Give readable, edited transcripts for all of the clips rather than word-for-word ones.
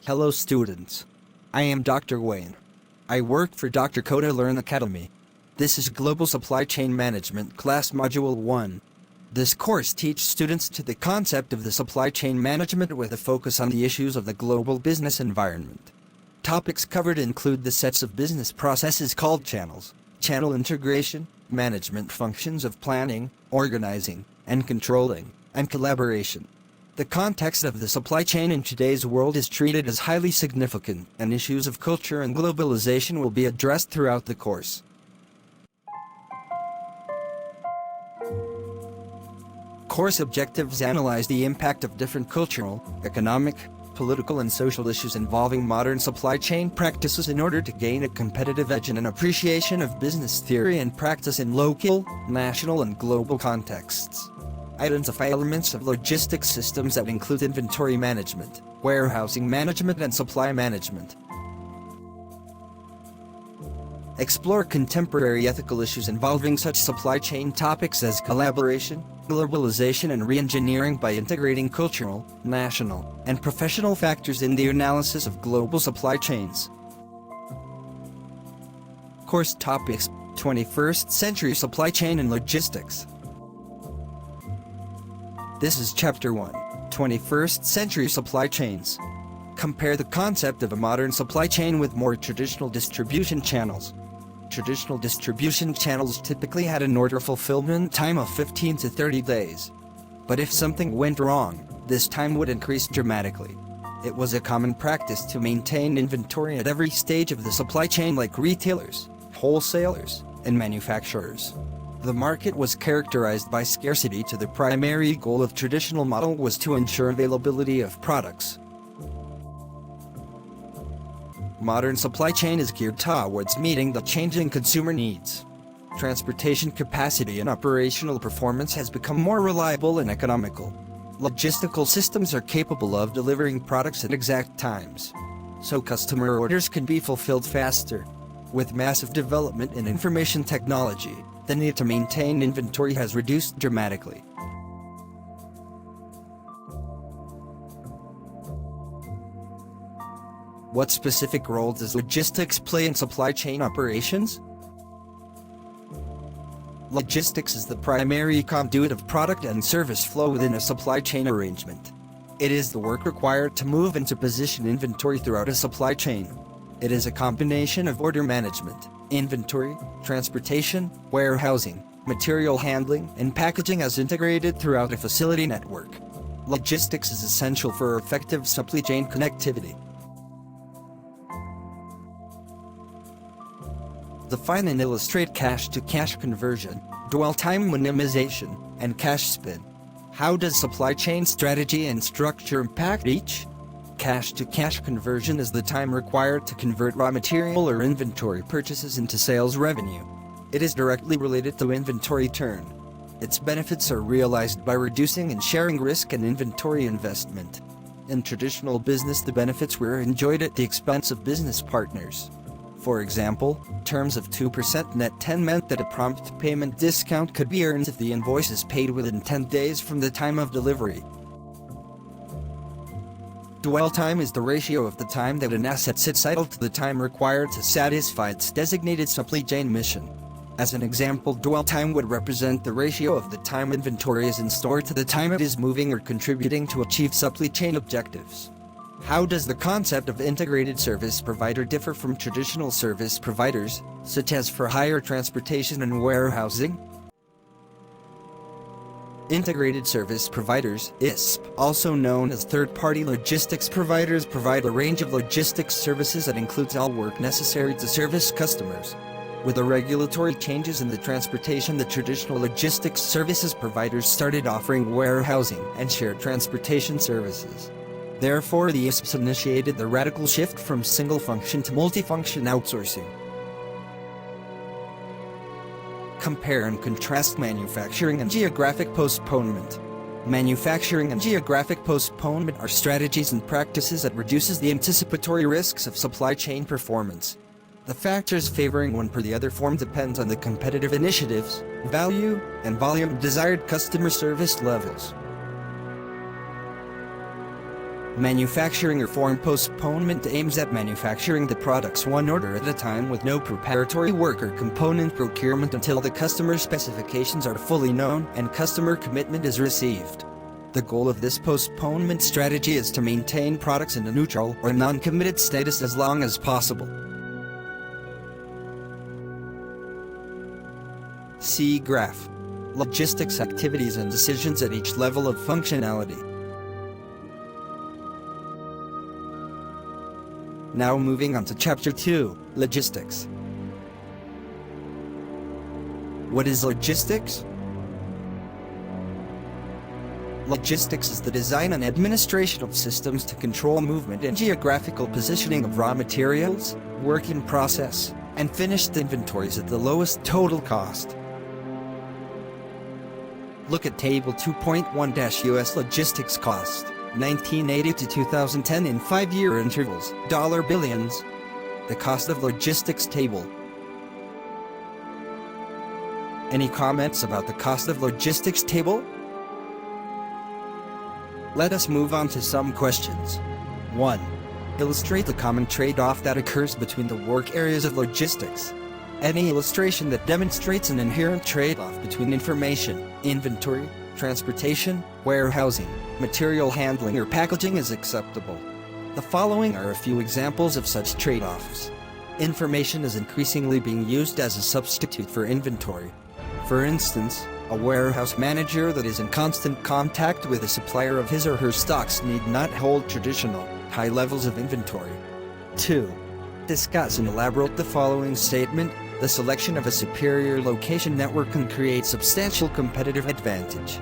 Hello students. I am Dr. Wayne. I work for Dr. Coda Learn Academy. This is Global Supply Chain Management Class Module 1. This course teaches students to the concept of the supply chain management with a focus on the issues of the global business environment. Topics covered include the sets of business processes called channels, channel integration, management functions of planning, organizing, and controlling, and collaboration. The context of the supply chain in today's world is treated as highly significant, and issues of culture and globalization will be addressed throughout the course. Course objectives analyze the impact of different cultural, economic, political and social issues involving modern supply chain practices in order to gain a competitive edge and an appreciation of business theory and practice in local, national and global contexts. Identify elements of logistics systems that include inventory management, warehousing management and supply management. Explore contemporary ethical issues involving such supply chain topics as collaboration, globalization and re-engineering by integrating cultural, national, and professional factors in the analysis of global supply chains. Course topics: 21st Century Supply Chain and Logistics. This is Chapter 1, 21st Century Supply Chains. Compare the concept of a modern supply chain with more traditional distribution channels. Traditional distribution channels typically had an order fulfillment time of 15 to 30 days. But if something went wrong, this time would increase dramatically. It was a common practice to maintain inventory at every stage of the supply chain, like retailers, wholesalers, and manufacturers. The market was characterized by scarcity. The primary goal of traditional model was to ensure availability of products. Modern supply chain is geared towards meeting the changing consumer needs. Transportation capacity and operational performance has become more reliable and economical. Logistical systems are capable of delivering products at exact times, so customer orders can be fulfilled faster. With massive development in information technology, the need to maintain inventory has reduced dramatically. What specific role does logistics play in supply chain operations? Logistics is the primary conduit of product and service flow within a supply chain arrangement. It is the work required to move and to position inventory throughout a supply chain. It is a combination of order management, inventory, transportation, warehousing, material handling, and packaging as integrated throughout a facility network. Logistics is essential for effective supply chain connectivity. Define and illustrate cash-to-cash conversion, dwell time minimization, and cash spin. How does supply chain strategy and structure impact each? Cash-to-cash conversion is the time required to convert raw material or inventory purchases into sales revenue. It is directly related to inventory turn. Its benefits are realized by reducing and sharing risk and inventory investment. In traditional business, the benefits were enjoyed at the expense of business partners. For example, terms of 2% net 10 meant that a prompt payment discount could be earned if the invoice is paid within 10 days from the time of delivery. Dwell time is the ratio of the time that an asset sits idle to the time required to satisfy its designated supply chain mission. As an example, dwell time would represent the ratio of the time inventory is in store to the time it is moving or contributing to achieve supply chain objectives. How does the concept of integrated service provider differ from traditional service providers, such as for hire transportation and warehousing? Integrated Service Providers, ISP, also known as third-party logistics providers, provide a range of logistics services that includes all work necessary to service customers. With the regulatory changes in the transportation, the traditional logistics services providers started offering warehousing and shared transportation services. Therefore, the ISPs initiated the radical shift from single-function to multifunction outsourcing. Compare and contrast manufacturing and geographic postponement. Manufacturing and geographic postponement are strategies and practices that reduces the anticipatory risks of supply chain performance. The factors favoring one per the other form depends on the competitive initiatives, value, and volume of desired customer service levels. Manufacturing reform postponement aims at manufacturing the products one order at a time with no preparatory work or component procurement until the customer specifications are fully known and customer commitment is received. The goal of this postponement strategy is to maintain products in a neutral or non-committed status as long as possible. See graph. Logistics activities and decisions at each level of functionality. Now moving on to Chapter 2, Logistics. What is logistics? Logistics is the design and administration of systems to control movement and geographical positioning of raw materials, work in process, and finished inventories at the lowest total cost. Look at Table 2.1-US Logistics Cost, 1980 to 2010 in 5-year intervals, $billions. The cost of logistics table. Any comments about the cost of logistics table? Let us move on to some questions. 1. Illustrate the common trade-off that occurs between the work areas of logistics. Any illustration that demonstrates an inherent trade-off between information, inventory, transportation, warehousing, material handling or packaging is acceptable. The following are a few examples of such trade-offs. Information is increasingly being used as a substitute for inventory. For instance, a warehouse manager that is in constant contact with a supplier of his or her stocks need not hold traditional, high levels of inventory. 2. Discuss and elaborate the following statement. The selection of a superior location network can create substantial competitive advantage.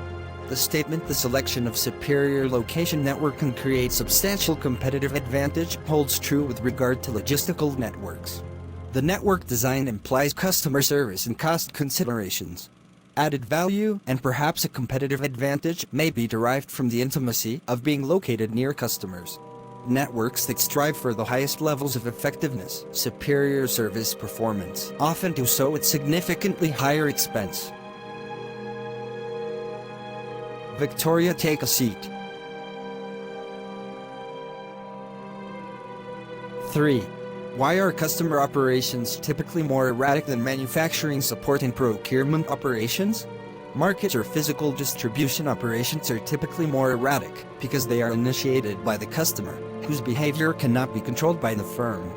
The statement "the selection of superior location network can create substantial competitive advantage" holds true with regard to logistical networks. The network design implies customer service and cost considerations. Added value and perhaps a competitive advantage may be derived from the intimacy of being located near customers. Networks that strive for the highest levels of effectiveness, superior service performance, often do so at significantly higher expense. Victoria, take a seat. 3. Why are customer operations typically more erratic than manufacturing support and procurement operations? Market or physical distribution operations are typically more erratic because they are initiated by the customer, whose behavior cannot be controlled by the firm.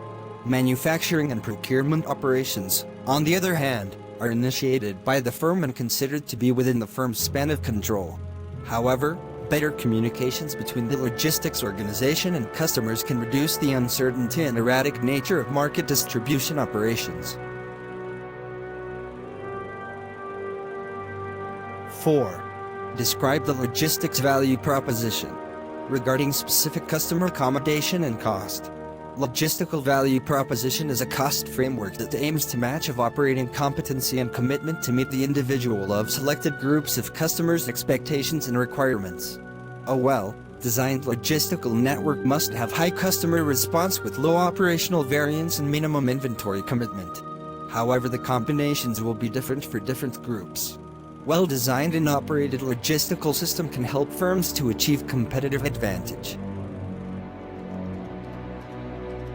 Manufacturing and procurement operations, on the other hand, are initiated by the firm and considered to be within the firm's span of control. However, better communications between the logistics organization and customers can reduce the uncertainty and erratic nature of market distribution operations. 4. Describe the logistics value proposition. Regarding specific customer accommodation and cost. Logistical value proposition is a cost framework that aims to match of operating competency and commitment to meet the individual of selected groups of customers' expectations and requirements. A well-designed logistical network must have high customer response with low operational variance and minimum inventory commitment. However, the combinations will be different for different groups. Well-designed and operated logistical system can help firms to achieve competitive advantage.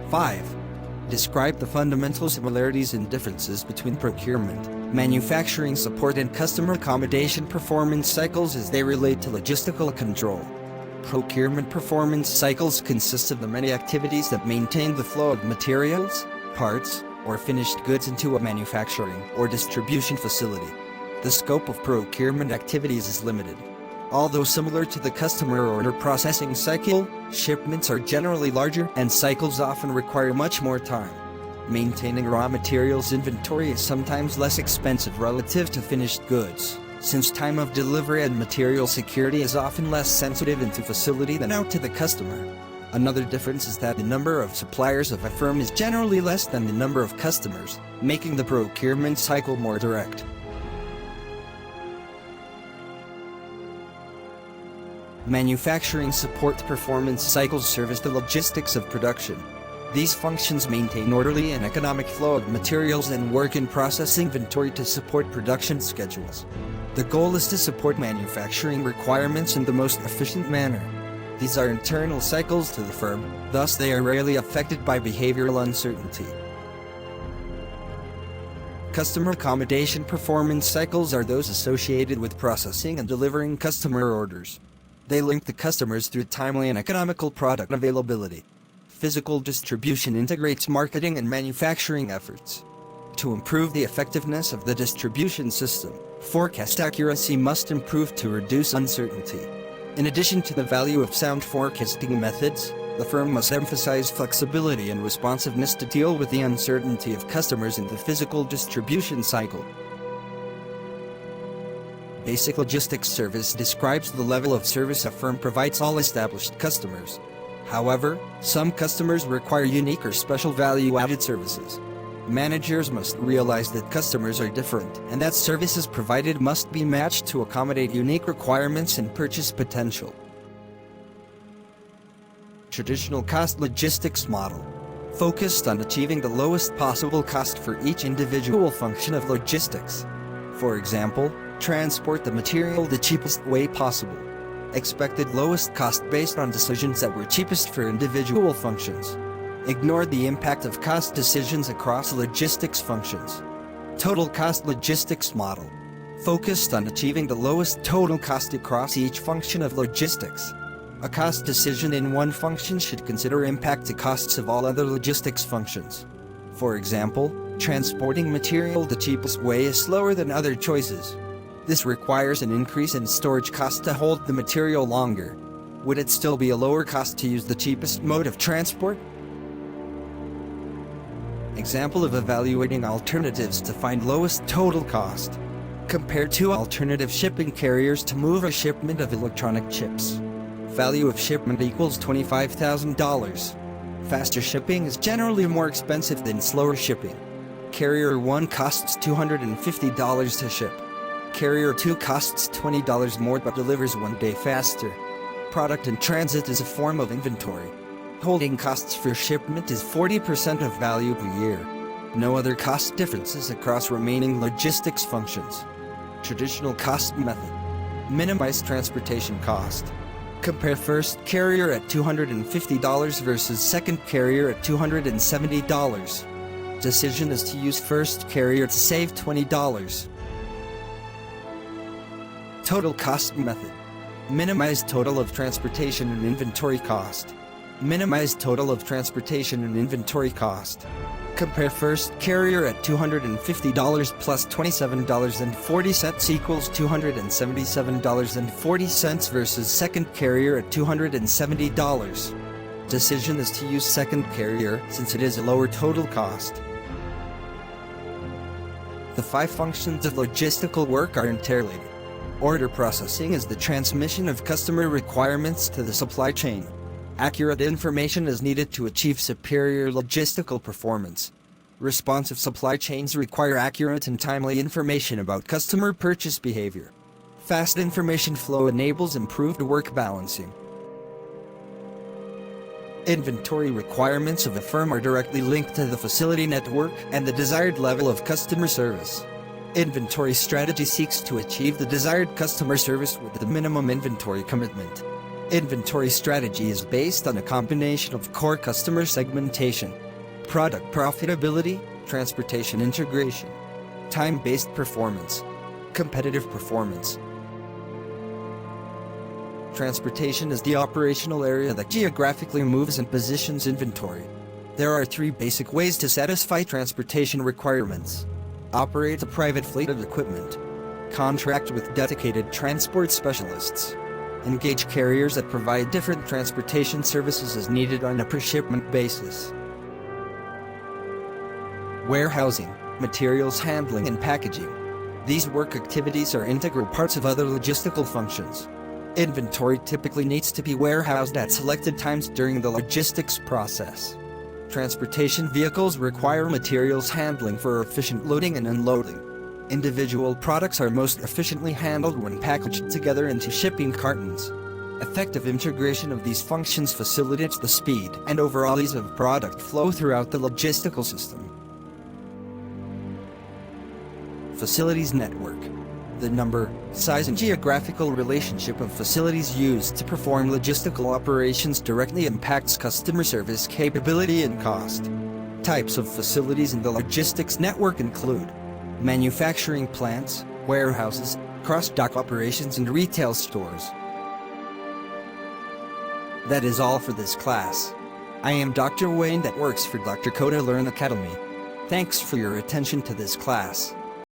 5. Describe the fundamental similarities and differences between procurement, manufacturing support and customer accommodation performance cycles as they relate to logistical control. Procurement performance cycles consist of the many activities that maintain the flow of materials, parts, or finished goods into a manufacturing or distribution facility. The scope of procurement activities is limited. Although similar to the customer order processing cycle, shipments are generally larger and cycles often require much more time. Maintaining raw materials inventory is sometimes less expensive relative to finished goods, since time of delivery and material security is often less sensitive into facility than out to the customer. Another difference is that the number of suppliers of a firm is generally less than the number of customers, making the procurement cycle more direct. Manufacturing support performance cycles service the logistics of production. These functions maintain orderly and economic flow of materials and work in process inventory to support production schedules. The goal is to support manufacturing requirements in the most efficient manner. These are internal cycles to the firm, thus they are rarely affected by behavioral uncertainty. Customer accommodation performance cycles are those associated with processing and delivering customer orders. They link the customers through timely and economical product availability. Physical distribution integrates marketing and manufacturing efforts. To improve the effectiveness of the distribution system, forecast accuracy must improve to reduce uncertainty. In addition to the value of sound forecasting methods, the firm must emphasize flexibility and responsiveness to deal with the uncertainty of customers in the physical distribution cycle. Basic logistics service describes the level of service a firm provides all established customers. However, some customers require unique or special value-added services. Managers must realize that customers are different and that services provided must be matched to accommodate unique requirements and purchase potential. Traditional cost logistics model, focused on achieving the lowest possible cost for each individual function of logistics. For example, transport the material the cheapest way possible. Expected lowest cost based on decisions that were cheapest for individual functions. Ignored the impact of cost decisions across logistics functions. Total cost logistics model, focused on achieving the lowest total cost across each function of logistics. A cost decision in one function should consider impact to costs of all other logistics functions. For example, transporting material the cheapest way is slower than other choices. This requires an increase in storage cost to hold the material longer. Would it still be a lower cost to use the cheapest mode of transport? Example of evaluating alternatives to find lowest total cost. Compare two alternative shipping carriers to move a shipment of electronic chips. Value of shipment equals $25,000. Faster shipping is generally more expensive than slower shipping. Carrier 1 costs $250 to ship. Carrier 2 costs $20 more but delivers 1 day faster. Product in transit is a form of inventory. Holding costs for shipment is 40% of value per year. No other cost differences across remaining logistics functions. Traditional cost method. Minimize transportation cost. Compare first carrier at $250 versus second carrier at $270. Decision is to use first carrier to save $20. Total cost method. Minimize total of transportation and inventory cost. Minimize total of transportation and inventory cost. Compare first carrier at $250 plus $27.40 equals $277.40 versus second carrier at $270. Decision is to use second carrier since it is a lower total cost. The 5 functions of logistical work are interrelated. Order processing is the transmission of customer requirements to the supply chain. Accurate information is needed to achieve superior logistical performance. Responsive supply chains require accurate and timely information about customer purchase behavior. Fast information flow enables improved work balancing. Inventory requirements of a firm are directly linked to the facility network and the desired level of customer service. Inventory strategy seeks to achieve the desired customer service with the minimum inventory commitment. Inventory strategy is based on a combination of core customer segmentation, product profitability, transportation integration, time-based performance, competitive performance. Transportation is the operational area that geographically moves and positions inventory. There are 3 basic ways to satisfy transportation requirements. Operate a private fleet of equipment. Contract with dedicated transport specialists. Engage carriers that provide different transportation services as needed on a per-shipment basis. Warehousing, materials handling and packaging. These work activities are integral parts of other logistical functions. Inventory typically needs to be warehoused at selected times during the logistics process. Transportation vehicles require materials handling for efficient loading and unloading. Individual products are most efficiently handled when packaged together into shipping cartons. Effective integration of these functions facilitates the speed and overall ease of product flow throughout the logistical system. Facilities network. The number, size and geographical relationship of facilities used to perform logistical operations directly impacts customer service capability and cost. Types of facilities in the logistics network include manufacturing plants, warehouses, cross-dock operations and retail stores. That is all for this class. I am Dr. Wayne that works for Dr. Coda Learn Academy. Thanks for your attention to this class.